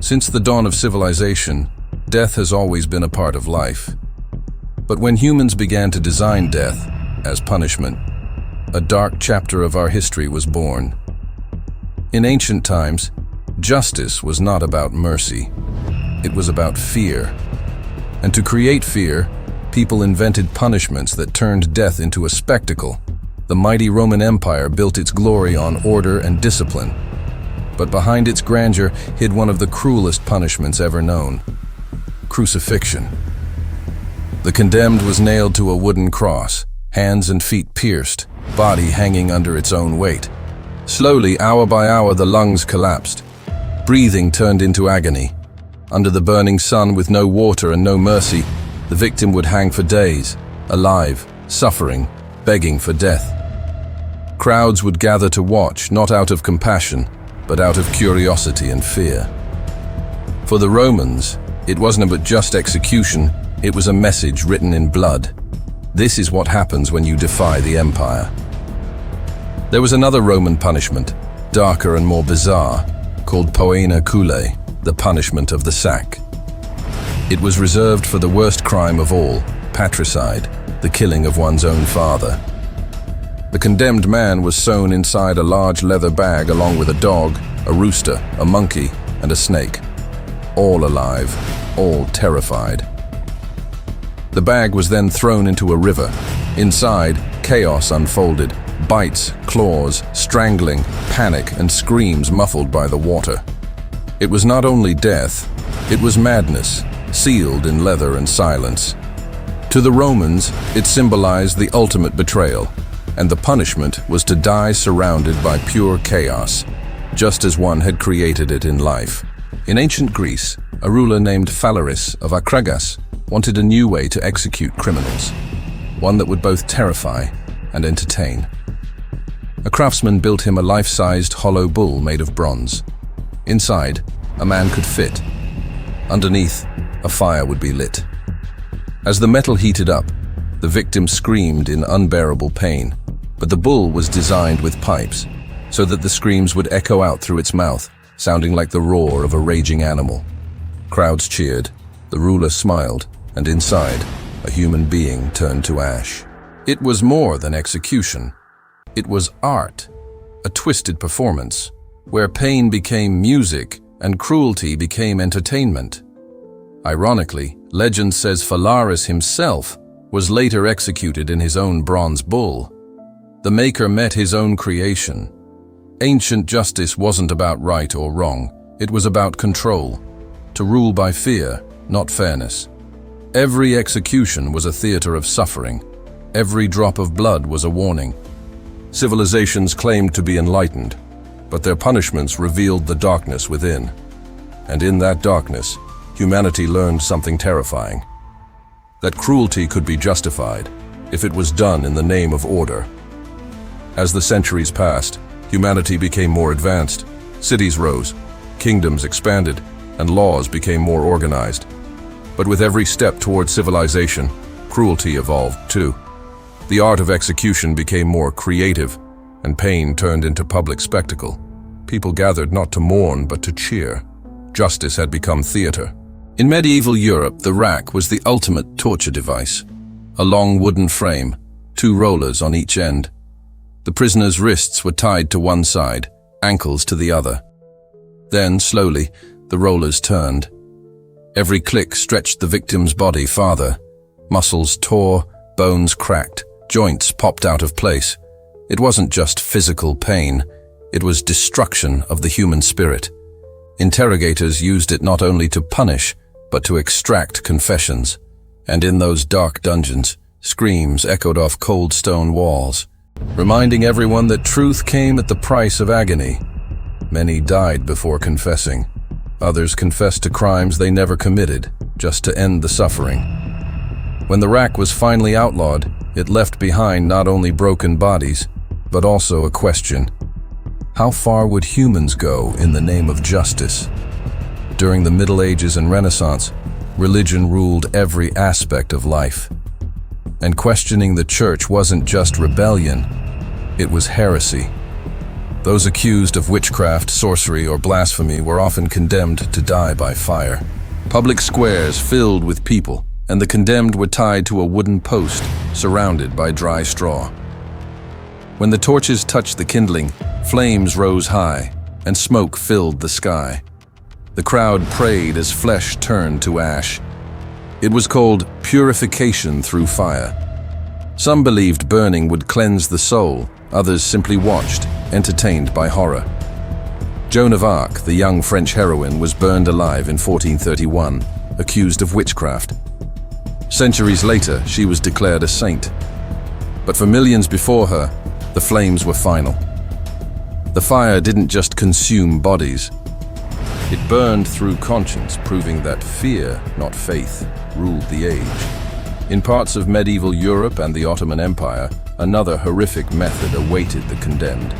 Since the dawn of civilization, death has always been a part of life. But when humans began to design death as punishment, a dark chapter of our history was born. In ancient times, justice was not about mercy. It was about fear. And to create fear, people invented punishments that turned death into a spectacle. The mighty Roman Empire built its glory on order and discipline. But behind its grandeur hid one of the cruelest punishments ever known: crucifixion. The condemned was nailed to a wooden cross, hands and feet pierced, body hanging under its own weight. Slowly, hour by hour, the lungs collapsed. Breathing turned into agony. Under the burning sun, with no water and no mercy, the victim would hang for days, alive, suffering, begging for death. Crowds would gather to watch, not out of compassion, but out of curiosity and fear. For the Romans, it wasn't about just execution, it was a message written in blood. This is what happens when you defy the empire. There was another Roman punishment, darker and more bizarre, called poena culae, the punishment of the sack. It was reserved for the worst crime of all, patricide, the killing of one's own father. The condemned man was sewn inside a large leather bag along with a dog, a rooster, a monkey, and a snake. All alive, all terrified. The bag was then thrown into a river. Inside, chaos unfolded. Bites, claws, strangling, panic, and screams muffled by the water. It was not only death, it was madness, sealed in leather and silence. To the Romans, it symbolized the ultimate betrayal, and the punishment was to die surrounded by pure chaos, just as one had created it in life. In ancient Greece, a ruler named Phalaris of Akragas wanted a new way to execute criminals, one that would both terrify and entertain. A craftsman built him a life-sized hollow bull made of bronze. Inside, a man could fit. Underneath, a fire would be lit. As the metal heated up, the victim screamed in unbearable pain, but the bull was designed with pipes, so that the screams would echo out through its mouth, sounding like the roar of a raging animal. Crowds cheered, the ruler smiled, and inside, a human being turned to ash. It was more than execution. It was art, a twisted performance, where pain became music and cruelty became entertainment. Ironically, legend says Phalaris himself was later executed in his own bronze bull. The maker met his own creation. Ancient justice wasn't about right or wrong, it was about control, to rule by fear, not fairness. Every execution was a theater of suffering. Every drop of blood was a warning. Civilizations claimed to be enlightened, but their punishments revealed the darkness within. And in that darkness, humanity learned something terrifying: that cruelty could be justified if it was done in the name of order. As the centuries passed, humanity became more advanced. Cities rose, kingdoms expanded, and laws became more organized. But with every step toward civilization, cruelty evolved too. The art of execution became more creative, and pain turned into public spectacle. People gathered not to mourn, but to cheer. Justice had become theater. In medieval Europe, the rack was the ultimate torture device. A long wooden frame, 2 rollers on each end. The prisoner's wrists were tied to one side, ankles to the other. Then, slowly, the rollers turned. Every click stretched the victim's body farther. Muscles tore, bones cracked, joints popped out of place. It wasn't just physical pain, it was destruction of the human spirit. Interrogators used it not only to punish, but to extract confessions. And in those dark dungeons, screams echoed off cold stone walls, reminding everyone that truth came at the price of agony. Many died before confessing. Others confessed to crimes they never committed, just to end the suffering. When the rack was finally outlawed, it left behind not only broken bodies, but also a question: how far would humans go in the name of justice? During the Middle Ages and Renaissance, religion ruled every aspect of life. And questioning the church wasn't just rebellion, it was heresy. Those accused of witchcraft, sorcery, or blasphemy were often condemned to die by fire. Public squares filled with people, and the condemned were tied to a wooden post surrounded by dry straw. When the torches touched the kindling, flames rose high, and smoke filled the sky. The crowd prayed as flesh turned to ash. It was called purification through fire. Some believed burning would cleanse the soul, others simply watched, entertained by horror. Joan of Arc, the young French heroine, was burned alive in 1431, accused of witchcraft. Centuries later, she was declared a saint. But for millions before her, the flames were final. The fire didn't just consume bodies. It burned through conscience, proving that fear, not faith, ruled the age. In parts of medieval Europe and the Ottoman Empire, another horrific method awaited the condemned: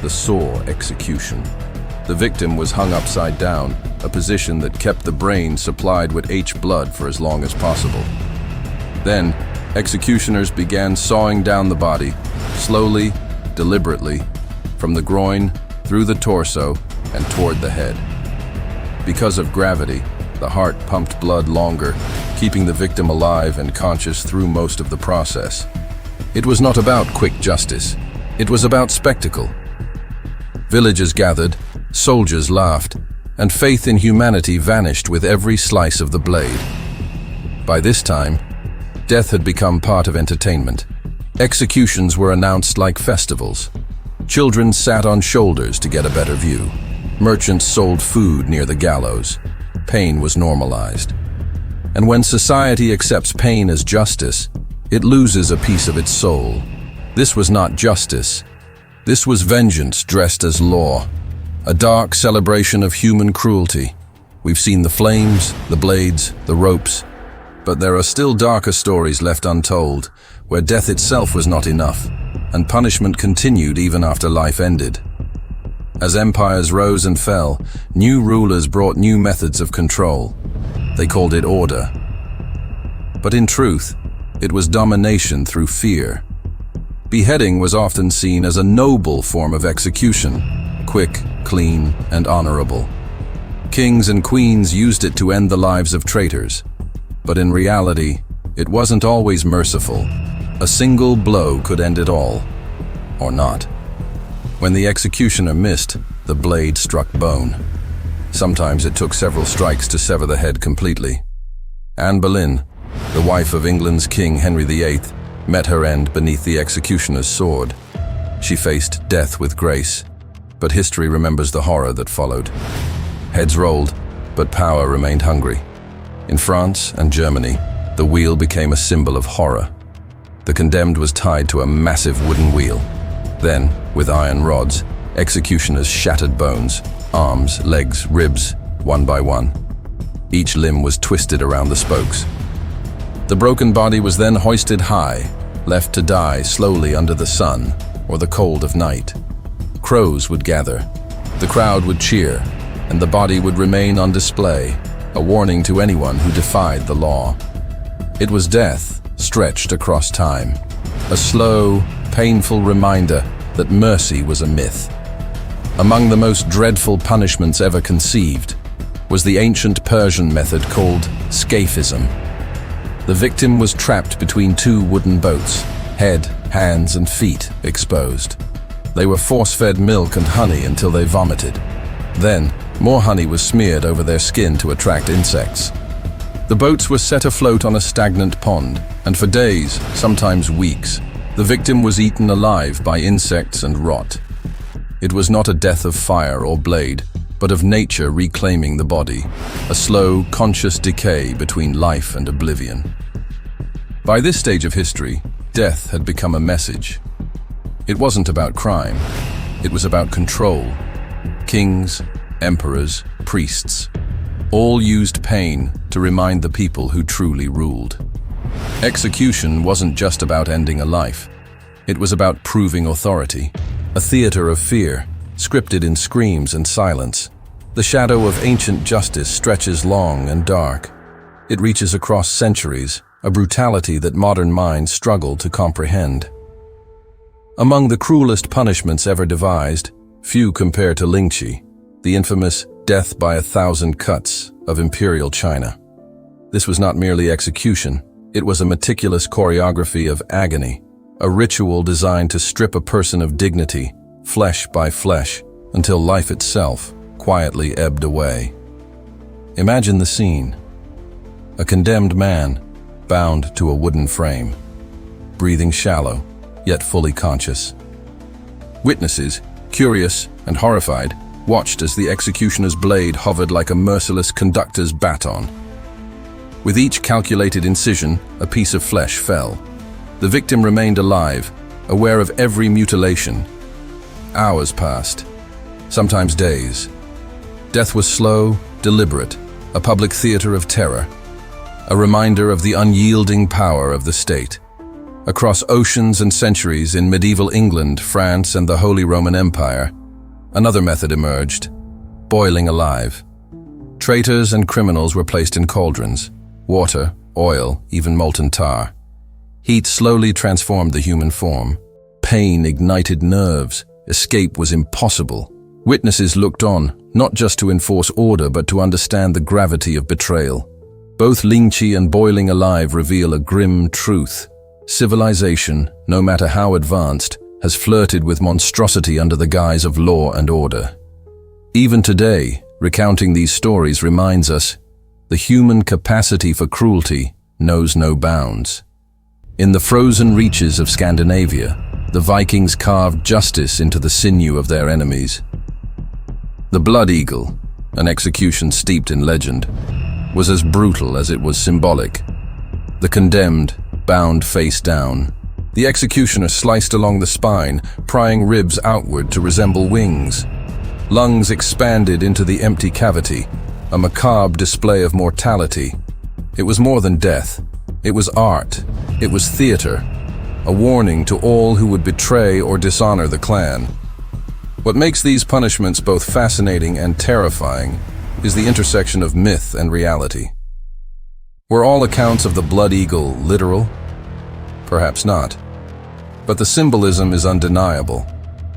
the saw execution. The victim was hung upside down, a position that kept the brain supplied with blood for as long as possible. Then, executioners began sawing down the body, slowly, deliberately, from the groin, through the torso, and toward the head. Because of gravity, the heart pumped blood longer, keeping the victim alive and conscious through most of the process. It was not about quick justice. It was about spectacle. Villagers gathered, soldiers laughed, and faith in humanity vanished with every slice of the blade. By this time, death had become part of entertainment. Executions were announced like festivals. Children sat on shoulders to get a better view. Merchants sold food near the gallows. Pain was normalized. And when society accepts pain as justice, it loses a piece of its soul. This was not justice. This was vengeance dressed as law, a dark celebration of human cruelty. We've seen the flames, the blades, the ropes, but there are still darker stories left untold, where death itself was not enough, and punishment continued even after life ended. As empires rose and fell, new rulers brought new methods of control. They called it order. But in truth, it was domination through fear. Beheading was often seen as a noble form of execution, quick, clean, and honorable. Kings and queens used it to end the lives of traitors. But in reality, it wasn't always merciful. A single blow could end it all, or not. When the executioner missed, the blade struck bone. Sometimes it took several strikes to sever the head completely. Anne Boleyn, the wife of England's King Henry VIII, met her end beneath the executioner's sword. She faced death with grace, but history remembers the horror that followed. Heads rolled, but power remained hungry. In France and Germany, the wheel became a symbol of horror. The condemned was tied to a massive wooden wheel. Then, with iron rods, executioners shattered bones, arms, legs, ribs, one by one. Each limb was twisted around the spokes. The broken body was then hoisted high, left to die slowly under the sun or the cold of night. Crows would gather, the crowd would cheer, and the body would remain on display, a warning to anyone who defied the law. It was death stretched across time, a slow, painful reminder that mercy was a myth. Among the most dreadful punishments ever conceived was the ancient Persian method called scaphism. The victim was trapped between two wooden boats, head, hands, and feet exposed. They were force-fed milk and honey until they vomited. Then, more honey was smeared over their skin to attract insects. The boats were set afloat on a stagnant pond, and for days, sometimes weeks, the victim was eaten alive by insects and rot. It was not a death of fire or blade, but of nature reclaiming the body, a slow, conscious decay between life and oblivion. By this stage of history, death had become a message. It wasn't about crime, it was about control. Kings, emperors, priests, all used pain to remind the people who truly ruled. Execution wasn't just about ending a life. It was about proving authority, a theater of fear, scripted in screams and silence. The shadow of ancient justice stretches long and dark. It reaches across centuries, a brutality that modern minds struggle to comprehend. Among the cruelest punishments ever devised, Few compare to Lingchi, the infamous death by 1,000 cuts of imperial China. This was not merely execution, it was a meticulous choreography of agony, a ritual designed to strip a person of dignity, flesh by flesh, until life itself quietly ebbed away. Imagine the scene. A condemned man, bound to a wooden frame, breathing shallow, yet fully conscious. Witnesses, curious and horrified, watched as the executioner's blade hovered like a merciless conductor's baton. With each calculated incision, a piece of flesh fell. The victim remained alive, aware of every mutilation. Hours passed, sometimes days. Death was slow, deliberate, a public theater of terror, a reminder of the unyielding power of the state. Across oceans and centuries in medieval England, France, and the Holy Roman Empire, another method emerged: boiling alive. Traitors and criminals were placed in cauldrons. Water, oil, even molten tar. Heat slowly transformed the human form. Pain ignited nerves. Escape was impossible. Witnesses looked on, not just to enforce order, but to understand the gravity of betrayal. Both Lingchi and boiling alive reveal a grim truth. Civilization, no matter how advanced, has flirted with monstrosity under the guise of law and order. Even today, recounting these stories reminds us the human capacity for cruelty knows no bounds. In the frozen reaches of Scandinavia, the Vikings carved justice into the sinew of their enemies. The blood eagle, an execution steeped in legend, was as brutal as it was symbolic. The condemned, bound face down. The executioner sliced along the spine, prying ribs outward to resemble wings. Lungs expanded into the empty cavity, a macabre display of mortality. It was more than death. It was art. It was theater. A warning to all who would betray or dishonor the clan. What makes these punishments both fascinating and terrifying is the intersection of myth and reality. Were all accounts of the blood eagle literal? Perhaps not. But the symbolism is undeniable.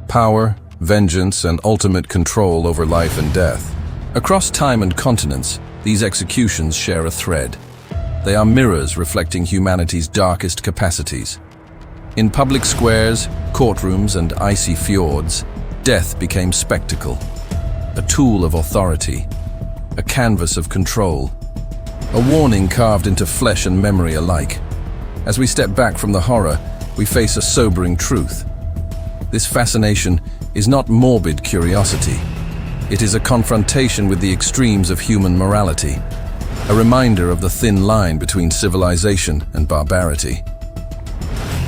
Power, vengeance, and ultimate control over life and death. Across time and continents, these executions share a thread. They are mirrors reflecting humanity's darkest capacities. In public squares, courtrooms, and icy fjords, death became spectacle, a tool of authority, a canvas of control, a warning carved into flesh and memory alike. As we step back from the horror, we face a sobering truth. This fascination is not morbid curiosity. It is a confrontation with the extremes of human morality, a reminder of the thin line between civilization and barbarity.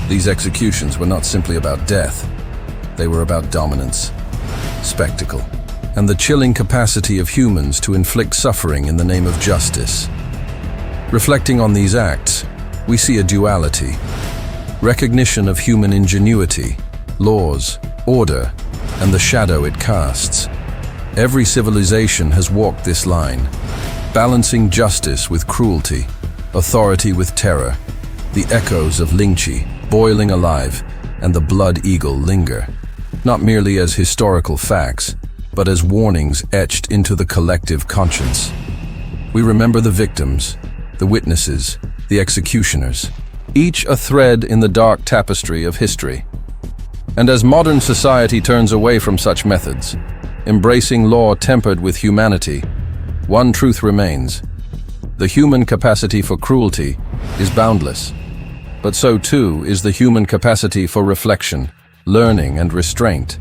These executions were not simply about death. They were about dominance, spectacle, and the chilling capacity of humans to inflict suffering in the name of justice. Reflecting on these acts, we see a duality: recognition of human ingenuity, laws, order, and the shadow it casts. Every civilization has walked this line, balancing justice with cruelty, authority with terror. The echoes of Lingchi, boiling alive, and the blood eagle linger, not merely as historical facts, but as warnings etched into the collective conscience. We remember the victims, the witnesses, the executioners, each a thread in the dark tapestry of history. And as modern society turns away from such methods, embracing law tempered with humanity, one truth remains: the human capacity for cruelty is boundless, but so too is the human capacity for reflection, learning, and restraint.